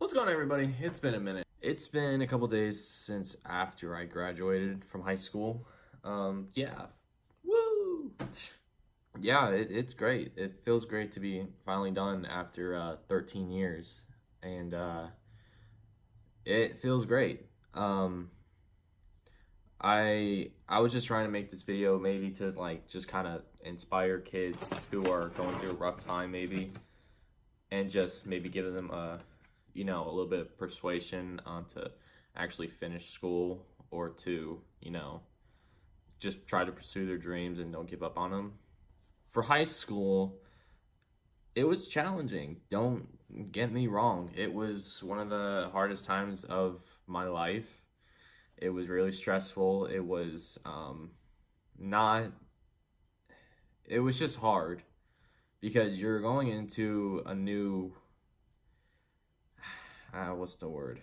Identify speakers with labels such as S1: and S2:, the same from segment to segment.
S1: What's going on, everybody? It's been a minute. It's been a couple days since after I graduated from high school. Yeah. Woo! Yeah, it's great. It feels great to be finally done after 13 years. And it feels great. I was just trying to make this video maybe to just kind of inspire kids who are going through a rough time maybe, and just maybe give them a little bit of persuasion to actually finish school, or to, just try to pursue their dreams and don't give up on them. For high school, it was challenging. Don't get me wrong. It was one of the hardest times of my life. It was really stressful. It was it was just hard because you're going into a new, what's the word?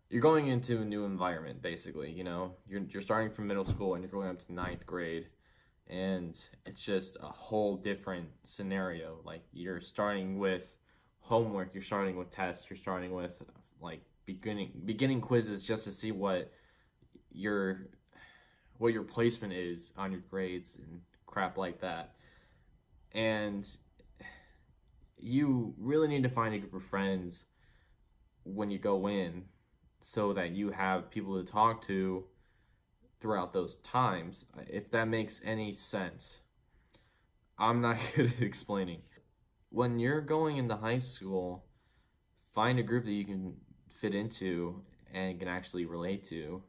S1: You're going into a new environment, basically. You're starting from middle school and you're going up to ninth grade, and it's just a whole different scenario. Like, you're starting with homework, you're starting with tests, you're starting with beginning quizzes just to see what your placement is on your grades and crap like that. And you really need to find a group of friends when you go in, so that you have people to talk to throughout those times, if that makes any sense. I'm not good at explaining. When you're going into high school, find a group that you can fit into and can actually relate to.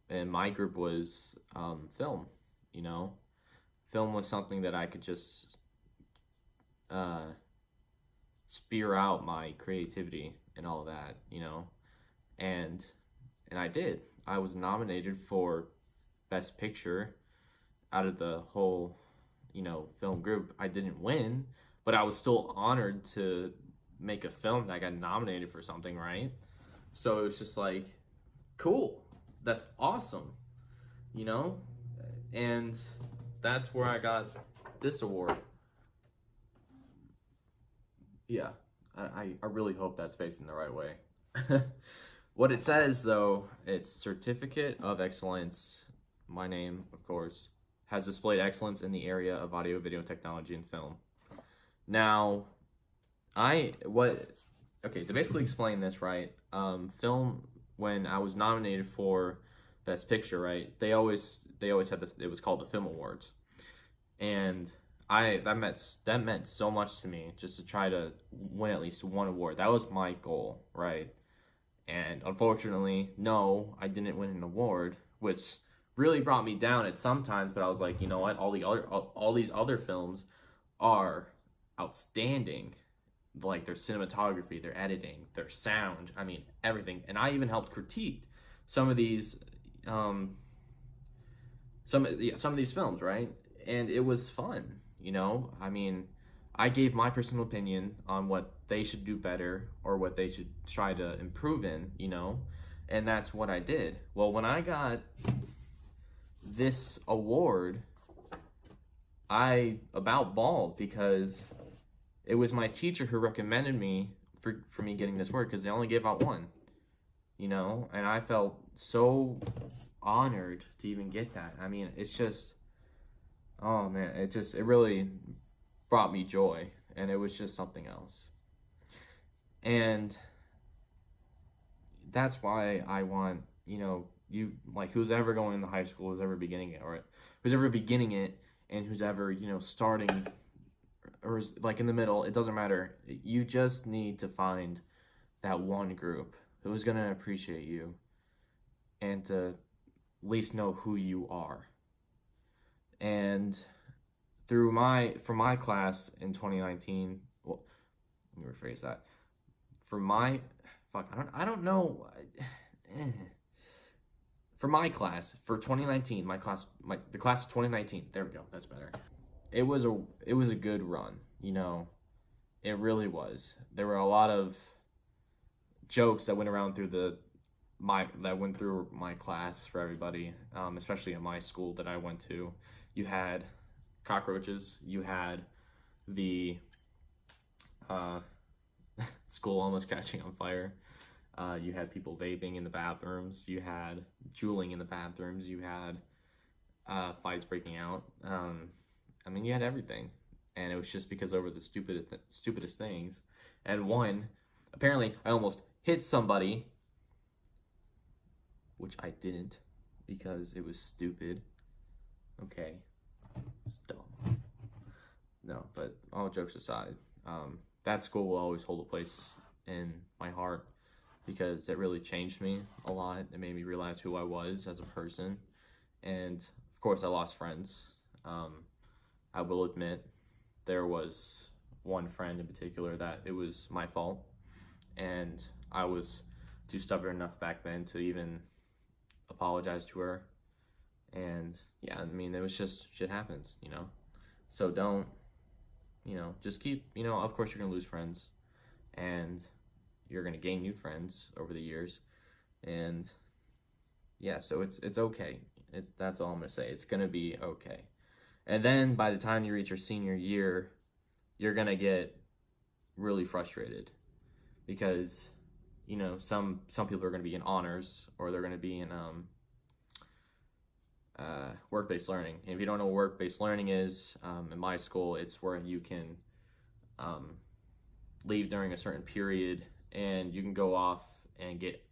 S1: And my group was film. Film was something that I could just spear out my creativity and all of that, and I did. I was nominated for Best Picture out of the whole, film group. I didn't win, but I was still honored to make a film that got nominated for something, right? So it was just like, cool, that's awesome, and that's where I got this award. Yeah, I really hope that's facing the right way. What it says, though, it's Certificate of Excellence. My name, of course, has displayed excellence in the area of audio, video technology, and film. Now, to basically explain this, right? Film, when I was nominated for Best Picture, right? They always had it was called the Film Awards, and that meant so much to me, just to try to win at least one award. That was my goal, right? And unfortunately, no, I didn't win an award, which really brought me down at some times. But I was like, you know what? All these other films are outstanding, like their cinematography, their editing, their sound. I mean, everything. And I even helped critique some of these, some of these films, right? And it was fun, I mean, I gave my personal opinion on what they should do better, or what they should try to improve in, and that's what I did. Well, when I got this award, I about bawled, because it was my teacher who recommended me for me getting this award, because they only gave out one, and I felt so honored to even get that. I mean, it's just, oh man, it really brought me joy, and it was just something else. And that's why I want, you, like, who's ever going into high school, who's ever beginning it, and who's ever, starting, or is like in the middle, it doesn't matter. You just need to find that one group who's going to appreciate you, and to at least know who you are. And for my class in 2019, well, let me rephrase that. For my for 2019, the class of 2019, there we go, that's better. It was a good run, it really was. There were a lot of jokes that went around through my class for everybody, especially at my school that I went to. You had cockroaches, you had the school almost catching on fire. You had people vaping in the bathrooms. You had juuling in the bathrooms. You had fights breaking out. I mean, you had everything, and it was just because over the stupidest things. And one, apparently, I almost hit somebody, which I didn't, because it was stupid. Okay, it's dumb. No, but all jokes aside, that school will always hold a place in my heart because it really changed me a lot. It made me realize who I was as a person, and of course, I lost friends. I will admit there was one friend in particular that it was my fault, and I was too stubborn enough back then to even apologize to her. And yeah, I mean, it was just shit happens, you know. So don't, just keep, of course you're gonna lose friends, and you're gonna gain new friends over the years, and yeah, so it's okay. That's all I'm gonna say. It's gonna be okay. And then by the time you reach your senior year, you're gonna get really frustrated because, some people are gonna be in honors or they're gonna be in work-based learning. And if you don't know what work-based learning is, in my school, it's where you can leave during a certain period and you can go off and get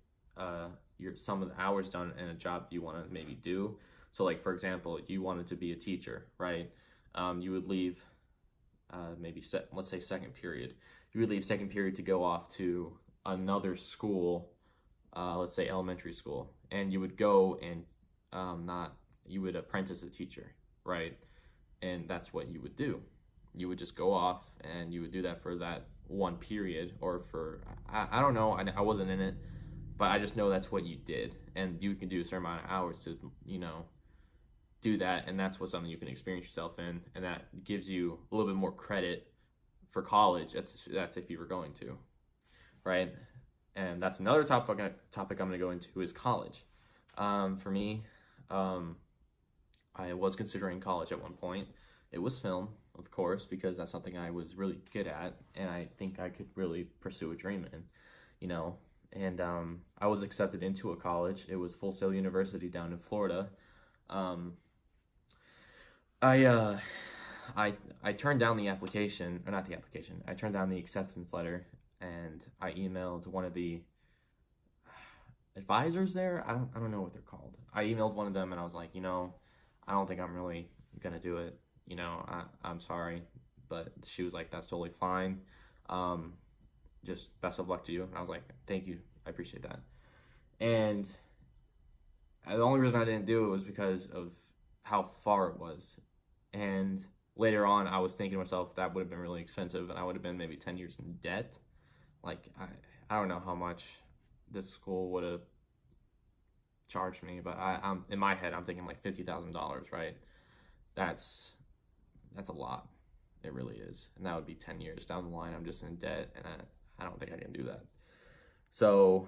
S1: some of the hours done in a job you want to maybe do. So like, for example, you wanted to be a teacher, right? You would leave let's say second period. You would leave second period to go off to another school, let's say elementary school, and you would go and you would apprentice a teacher, right? And that's what you would do. You would just go off and you would do that for that one period, or for, I don't know, I wasn't in it, but I just know that's what you did. And you can do a certain amount of hours to, do that, and that's what something you can experience yourself in, and that gives you a little bit more credit for college. That's if you were going to, right? And that's another topic I'm going to go into is college. For me, I was considering college at one point. It was film, of course, because that's something I was really good at, and I think I could really pursue a dream in, And I was accepted into a college. It was Full Sail University down in Florida. I turned down the application, or not the application. I turned down the acceptance letter, and I emailed one of the advisors there. I don't know what they're called. I emailed one of them, and I was like, I don't think I'm really gonna do it. I'm sorry, but she was like, that's totally fine. Just best of luck to you. And I was like, thank you, I appreciate that. And the only reason I didn't do it was because of how far it was. And later on, I was thinking to myself, that would have been really expensive, and I would have been maybe 10 years in debt. Like, I don't know how much this school would have charged me, but I'm in my head, I'm thinking like $50,000, right? That's a lot. It really is. And that would be 10 years down the line. I'm just in debt, and I don't think I can do that. So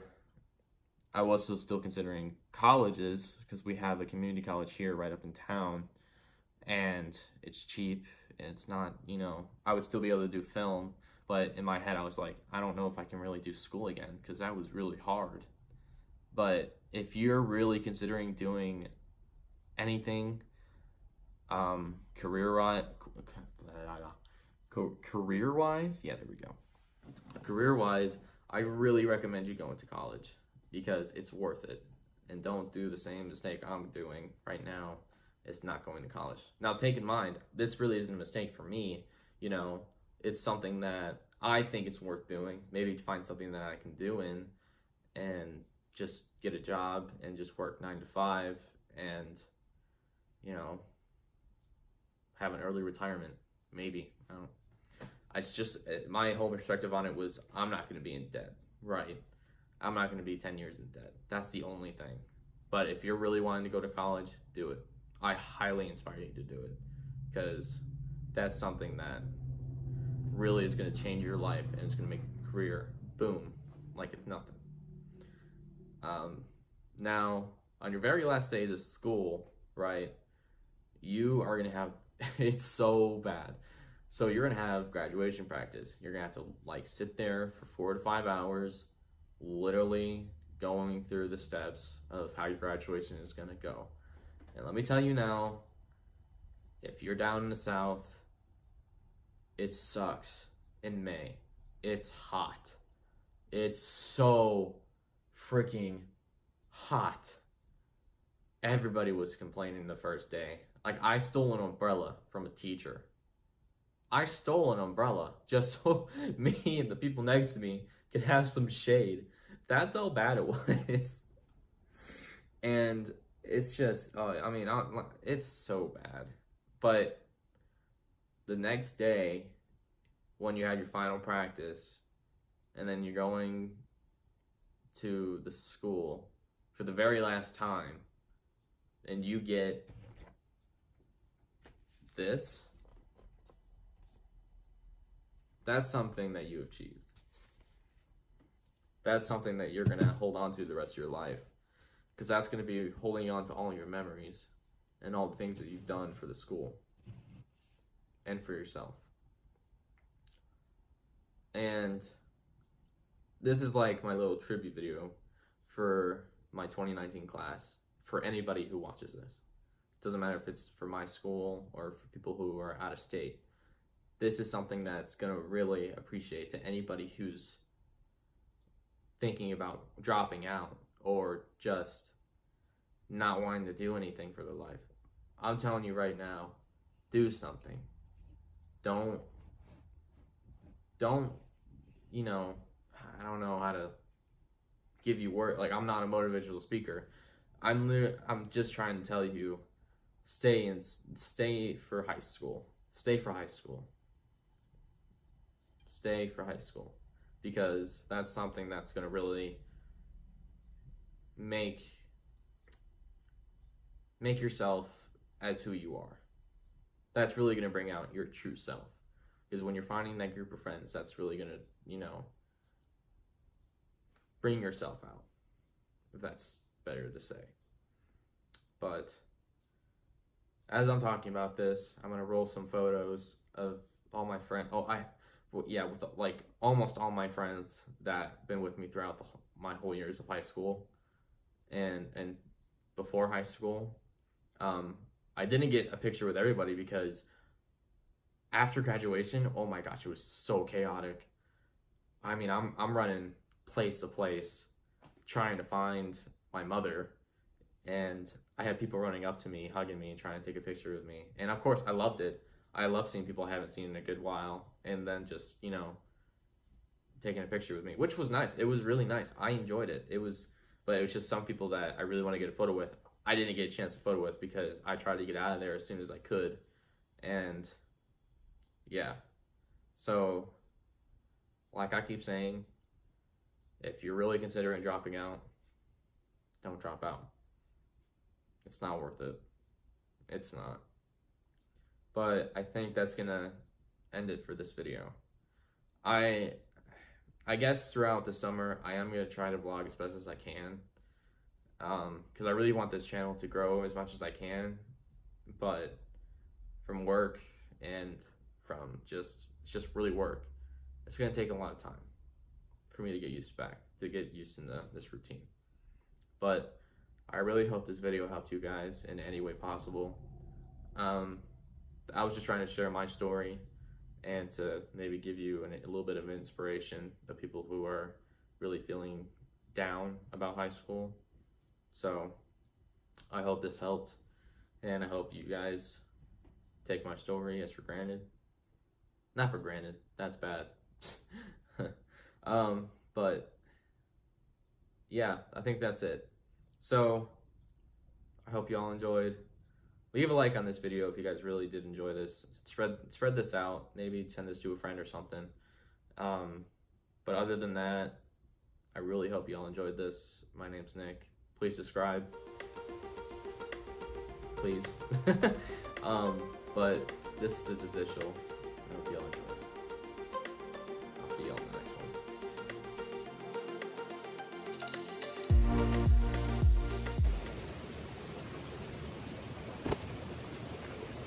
S1: I was still considering colleges, because we have a community college here right up in town, and it's cheap, and it's not, I would still be able to do film, but in my head I was like, I don't know if I can really do school again, because that was really hard. But if you're really considering doing anything career-wise, yeah, there we go. Career-wise, I really recommend you going to college, because it's worth it. And don't do the same mistake I'm doing right now. It's not going to college. Now, take in mind, this really isn't a mistake for me. It's something that I think it's worth doing. Maybe find something that I can do in, and just get a job and just work 9 to 5, and have an early retirement. Maybe. It's just, my whole perspective on it was, I'm not going to be in debt, right? I'm not going to be 10 years in debt. That's the only thing. But if you're really wanting to go to college, do it. I highly inspire you to do it, because that's something that really is going to change your life, and it's going to make a career boom like it's nothing. Now, on your very last days of school, right, you are going to have it's so bad. So you're gonna have graduation practice. You're gonna have to like sit there for 4 to 5 hours, literally going through the steps of how your graduation is gonna go. And let me tell you now, if you're down in the South, it sucks in May. It's hot. It's so freaking hot. Everybody was complaining the first day. Like, I stole an umbrella from a teacher. I stole an umbrella just so me and the people next to me could have some shade. That's how bad it was. And it's just, it's so bad. But the next day, when you had your final practice, and then you're going to the school for the very last time, and you get this, that's something that you achieved. That's something that you're gonna hold on to the rest of your life, because that's gonna be holding on to all your memories and all the things that you've done for the school and for yourself. And this is like my little tribute video for my 2019 class, for anybody who watches this. Doesn't matter if it's for my school or for people who are out of state. This is something that's gonna really appreciate to anybody who's thinking about dropping out or just not wanting to do anything for their life. I'm telling you right now, do something. Don't, you know, I don't know how to give you word. Like, I'm not a motivational speaker. I'm just trying to tell you, stay for high school. Stay for high school. Stay for high school, because that's something that's going to really make yourself as who you are. That's really going to bring out your true self, because when you're finding that group of friends, that's really going to, you know, bring yourself out, if that's better to say. But as I'm talking about this, I'm going to roll some photos of all my friends. With like almost all my friends that been with me throughout my whole years of high school and before high school. I didn't get a picture with everybody because after graduation, oh my gosh, it was so chaotic. I mean, I'm running place to place trying to find my mother, and I had people running up to me, hugging me, and trying to take a picture with me. And of course, I loved it. I love seeing people I haven't seen in a good while, and then just, you know, taking a picture with me, which was nice. It was really nice. I enjoyed it. But it was just some people that I really want to get a photo with. I didn't get a chance to photo with because I tried to get out of there as soon as I could. And yeah. So, like I keep saying, if you're really considering dropping out, don't drop out. It's not worth it. It's not. But I think that's gonna end it for this video. I guess throughout the summer, I am gonna try to vlog as best as I can, because I really want this channel to grow as much as I can. But from work and from it's just really work, it's gonna take a lot of time for me to get used in this routine. But I really hope this video helped you guys in any way possible. I was just trying to share my story and to maybe give you a little bit of inspiration of people who are really feeling down about high school. So I hope this helped, and I hope you guys take my story as for granted. Not for granted, that's bad. But yeah, I think that's it. So I hope you all enjoyed. Leave a like on this video if you guys really did enjoy this. Spread this out. Maybe send this to a friend or something. But other than that, I really hope you all enjoyed this. My name's Nick. Please subscribe. Please. But it's official. I hope you all enjoyed it. I'll see you all in the next one.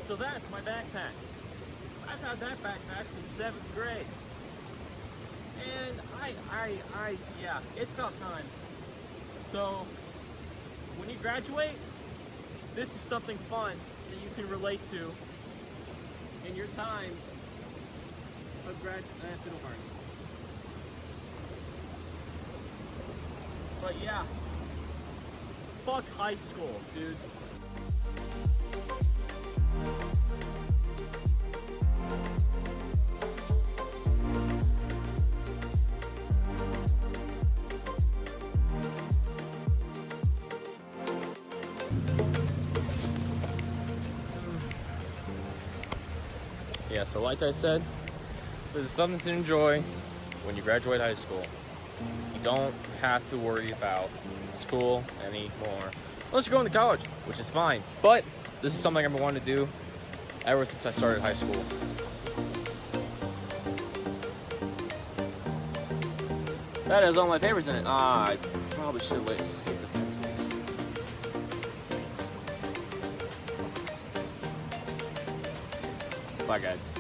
S2: So that's my backpack. I've had that backpack since 7th grade. And yeah, it's about time. So, when you graduate, this is something fun that you can relate to in your times of Fiddleheart. But yeah, fuck high school, dude. Yeah, so like I said, this is something to enjoy when you graduate high school. You don't have to worry about school anymore. Unless you're going to college, which is fine. But this is something I've been wanting to do ever since I started high school. That has all my papers in it. I probably should have waited to skip the pencils. Bye, guys.